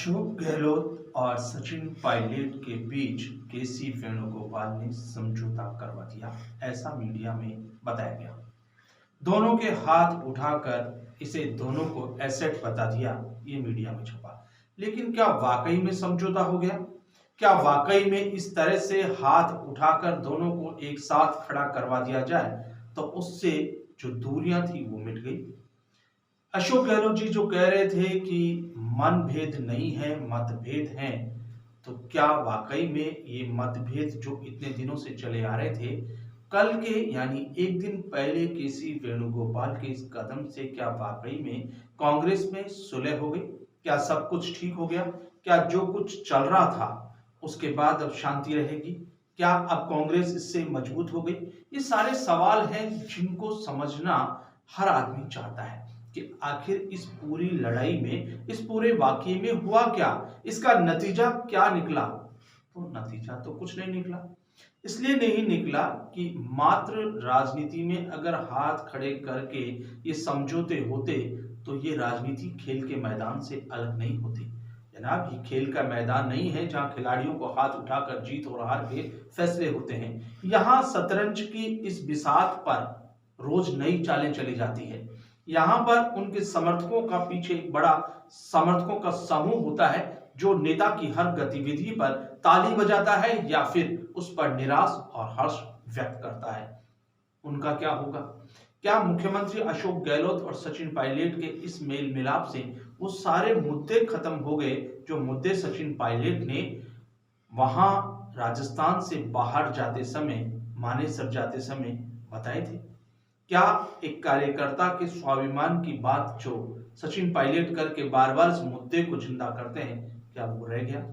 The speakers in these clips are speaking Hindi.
अशोक गहलोत और सचिन पायलट के बीच केसी वेणुगोपाल ने समझौता करवा दिया, ऐसा मीडिया में बताया गया। दोनों के हाथ उठाकर इसे दोनों को एसेट बता दिया, ये मीडिया में छपा। लेकिन क्या वाकई में समझौता हो गया? क्या वाकई में इस तरह से हाथ उठाकर दोनों को एक साथ खड़ा करवा दिया जाए तो उससे जो दूरियां थी वो मिट गई? अशोक गहलोत जी जो कह रहे थे कि मन भेद नहीं है, मतभेद हैं, तो क्या वाकई में ये मतभेद जो इतने दिनों से चले आ रहे थे, कल के यानी एक दिन पहले केसी वेणुगोपाल के इस कदम से क्या वाकई में कांग्रेस में सुलह हो गई? क्या सब कुछ ठीक हो गया? क्या जो कुछ चल रहा था उसके बाद अब शांति रहेगी? क्या अब कांग्रेस इससे मजबूत हो गई? ये सारे सवाल हैं जिनको समझना हर आदमी चाहता है कि आखिर इस पूरी लड़ाई में, इस पूरे वाकये में हुआ क्या, इसका नतीजा क्या निकला? तो नतीजा तो कुछ नहीं निकला। इसलिए नहीं निकला कि मात्र राजनीति में अगर हाथ खड़े करके ये समझौते होते तो ये राजनीति खेल के मैदान से अलग नहीं होती। जनाब, ये खेल का मैदान नहीं है जहां खिलाड़ियों को हाथ उठाकर जीत और हार के फैसले होते हैं। यहाँ शतरंज की इस बिसात पर रोज नई चालें चली जाती है। यहाँ पर उनके समर्थकों का पीछे एक बड़ा समर्थकों का समूह होता है जो नेता की हर गतिविधि पर ताली बजाता है या फिर उस पर निराश और हर्ष व्यक्त करता है। उनका क्या होगा? क्या मुख्यमंत्री अशोक गहलोत और सचिन पायलट के इस मेल मिलाप से वो सारे मुद्दे खत्म हो गए जो मुद्दे सचिन पायलट ने वहां राजस्थान से बाहर जाते समय, मानेसर जाते समय बताए थे? क्या एक कार्यकर्ता के स्वाभिमान की बात जो सचिन पायलट करके बार बार इस मुद्दे को जिंदा करते हैं, क्या वो रह गया?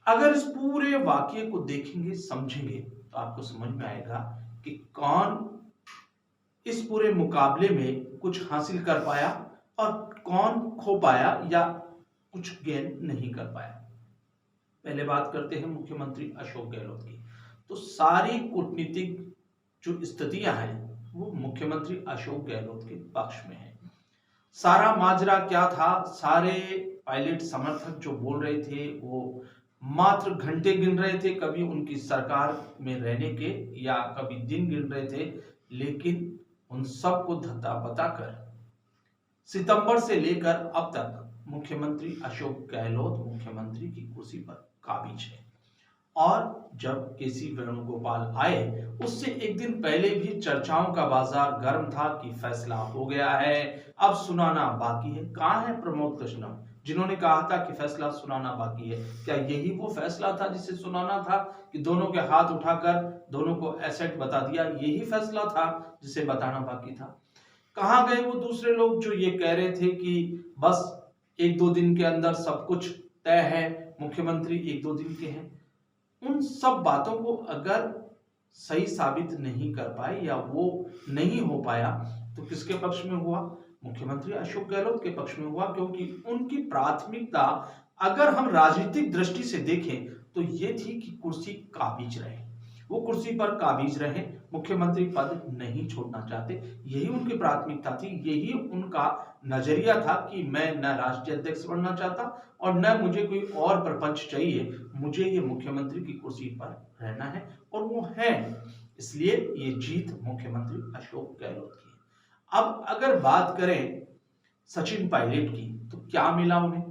अगर इस पूरे वाक्य को देखेंगे, समझेंगे तो आपको समझ में आएगा कि कौन इस पूरे मुकाबले में कुछ हासिल कर पाया और कौन खो पाया या कुछ गेन नहीं कर पाया। पहले बात करते हैं मुख्यमंत्री अशोक गहलोत की। तो सारी कूटनीतिक जो स्थितियां हैं वो मुख्यमंत्री अशोक गहलोत के पक्ष में है। सारा माजरा क्या था? सारे पायलट समर्थक जो बोल रहे थे वो मात्र घंटे गिन रहे थे, कभी उनकी सरकार में रहने के या कभी दिन गिन रहे थे, लेकिन उन सबको धत्ता बताकर सितंबर से लेकर अब तक मुख्यमंत्री अशोक गहलोत मुख्यमंत्री की कुर्सी पर काबिज है। और जब केसी वेणुगोपाल आए उससे एक दिन पहले भी चर्चाओं का बाजार गर्म था कि फैसला हो गया है, अब सुनाना बाकी है। कहां है प्रमोद कृष्णम जिन्होंने कहा था कि फैसला सुनाना बाकी है? क्या यही वो फैसला था जिसे सुनाना था कि दोनों के हाथ उठाकर दोनों को एसेट बता दिया? यही फैसला था जिसे बताना बाकी था? कहां गए वो दूसरे लोग जो ये कह रहे थे कि बस एक दो दिन के अंदर सब कुछ तय है, मुख्यमंत्री एक दो दिन के हैं? उन सब बातों को अगर सही साबित नहीं कर पाए या वो नहीं हो पाया तो किसके पक्ष में हुआ? मुख्यमंत्री अशोक गहलोत के पक्ष में हुआ, क्योंकि उनकी प्राथमिकता अगर हम राजनीतिक दृष्टि से देखें तो ये थी कि कुर्सी काबिज रहे, वो कुर्सी पर काबिज रहे, मुख्यमंत्री पद नहीं छोड़ना चाहते। यही उनकी प्राथमिकता थी, यही उनका नजरिया था कि मैं न राष्ट्रीय अध्यक्ष बनना चाहता और न मुझे कोई और प्रपंच चाहिए, मुझे ये मुख्यमंत्री की कुर्सी पर रहना है और वो है। इसलिए ये जीत मुख्यमंत्री अशोक गहलोत की है। अब अगर बात करें सचिन पायलट की तो क्या मिला उन्हें?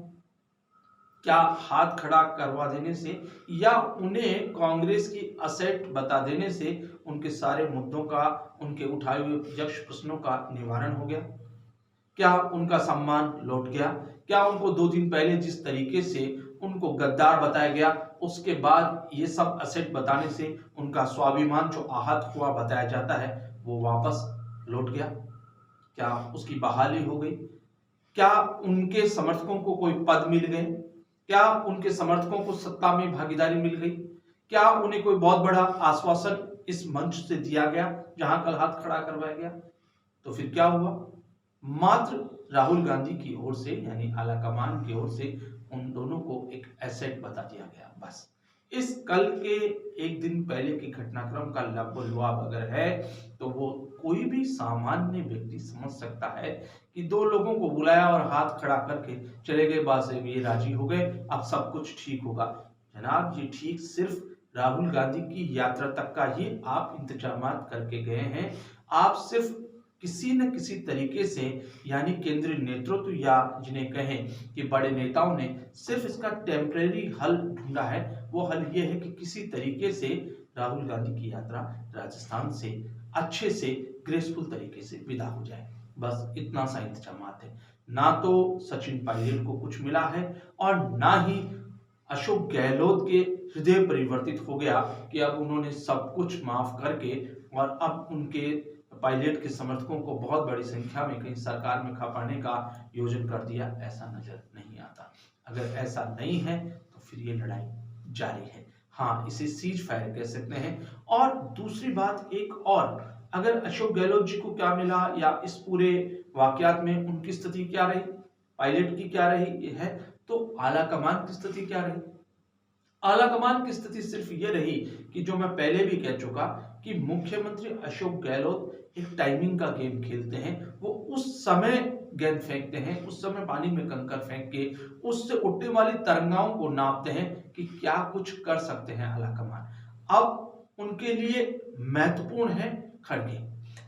क्या हाथ खड़ा करवा देने से या उन्हें कांग्रेस की असेट बता देने से उनके सारे मुद्दों का, उनके उठाए हुए यक्ष प्रश्नों का निवारण हो गया? क्या उनका सम्मान लौट गया? क्या उनको 2 दिन पहले जिस तरीके से उनको गद्दार बताया गया उसके बाद ये सब असेट बताने से उनका स्वाभिमान जो आहत हुआ बताया जाता है वो वापस लौट गया? क्या उसकी बहाली हो गई? क्या उनके समर्थकों को कोई पद मिल गए? क्या उनके समर्थकों को सत्ता में भागीदारी मिल गई? क्या उन्हें कोई बहुत बड़ा आश्वासन इस मंच से दिया गया जहां कल हाथ खड़ा करवाया गया? तो फिर क्या हुआ? मात्र राहुल गांधी की ओर से यानी आलाकमान की ओर से उन दोनों को एक एसेट बता दिया गया, बस। इस कल के एक दिन पहले की घटनाक्रम का लाभोलवाब अगर है तो वो कोई भी सामान्य व्यक्ति समझ सकता है कि दो लोगों को बुलाया और हाथ खड़ा करके चले गए, बात से ये राजी हो गए, अब सब कुछ ठीक होगा। जनाब, ये ठीक सिर्फ राहुल गांधी की यात्रा तक का ही आप इंतजामात करके गए हैं। आप सिर्फ किसी न किसी तरीके से, यानी केंद्रीय नेतृत्व या जिन्हें कहें कि बड़े नेताओं ने सिर्फ इसका टेम्परेरी हल ढूंढा है। वो हल ये है कि किसी तरीके से राहुल गांधी की यात्रा राजस्थान से अच्छे से ग्रेसफुल तरीके से विदा हो जाए, बस इतना सा इंतजामात है। ना तो सचिन पायलट को कुछ मिला है और ना ही अशोक गहलोत के हृदय परिवर्तित हो गया कि अब उन्होंने सब कुछ माफ करके और अब उनके पायलट के समर्थकों को बहुत बड़ी संख्या में कहीं सरकार में खपाने का योजन कर दिया। ऐसा नजर नहीं आता। अगर ऐसा नहीं है तो फिर ये लड़ाई जारी है। हाँ, इसे सीज फायर कह सकते हैं। और दूसरी बात एक और, अगर अशोक गहलोत जी को क्या मिला या इस पूरे वाकयात में उनकी स्थिति क्या रही, पायलट की क्या रही है, तो आला कमान की स्थिति क्या रही। आला कमान की स्थिति सिर्फ ये रही कि जो मैं पहले भी कह चुका कि मुख्यमंत्री अशोक गहलोत एक टाइमिंग का गेम खेलते हैं। वो उस समय गेंद फेंकते हैं, उस समय पानी में कंकर फेंक के उससे उठने वाली तरंगाओं को नापते हैं कि क्या कुछ कर सकते हैं आला कमान। अब उनके लिए महत्वपूर्ण है खड़गे,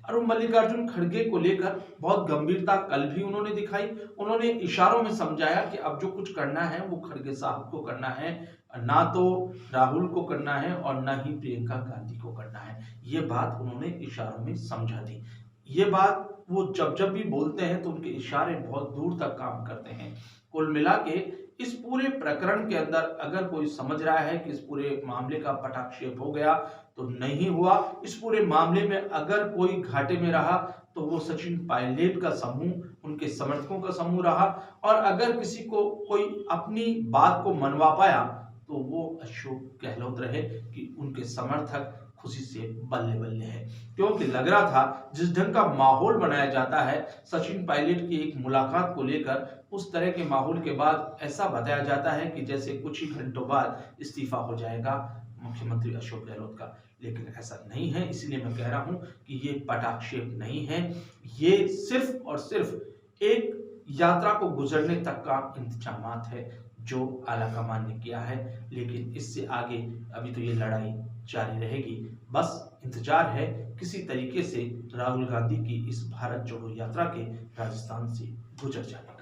और मल्लिकार्जुन खड़गे को लेकर बहुत गंभीरता कल भी उन्होंने दिखाई। उन्होंने इशारों में समझाया कि अब जो कुछ करना है वो खड़गे साहब को करना है, ना तो राहुल को करना है और ना ही प्रियंका गांधी को करना है। ये बात उन्होंने इशारों में समझा दी। ये बात वो जब जब भी बोलते हैं तो उनके इशारे बहुत दूर तक काम करते हैं। कुल मिला के इस पूरे प्रकरण के अंदर अगर कोई समझ रहा है कि इस पूरे मामले का पटाक्षेप हो गया, तो नहीं हुआ। इस पूरे मामले में अगर कोई घाटे में रहा तो वो सचिन पायलट का समूह, उनके समर्थकों का समूह रहा। और अगर किसी को कोई अपनी बात को मनवा पाया तो वो अशोक गहलोत रहे कि उनके समर्थक खुशी से बल्ले बल्ले है। क्योंकि लग रहा था जिस ढंग का माहौल बनाया जाता है सचिन पायलट की एक मुलाकात को लेकर, उस तरह के माहौल के बाद ऐसा बताया जाता है कि जैसे कुछ ही घंटों बाद इस्तीफा हो जाएगा मुख्यमंत्री अशोक गहलोत का। लेकिन ऐसा नहीं है, इसलिए मैं कह रहा हूं कि ये पटाक्षेप नहीं है, ये सिर्फ और सिर्फ एक यात्रा को गुजरने तक का इंतजामात है जो आलाकमान ने किया है। लेकिन इससे आगे अभी तो ये लड़ाई जारी रहेगी। बस इंतजार है किसी तरीके से राहुल गांधी की इस भारत जोड़ो यात्रा के राजस्थान से गुजर जाने का।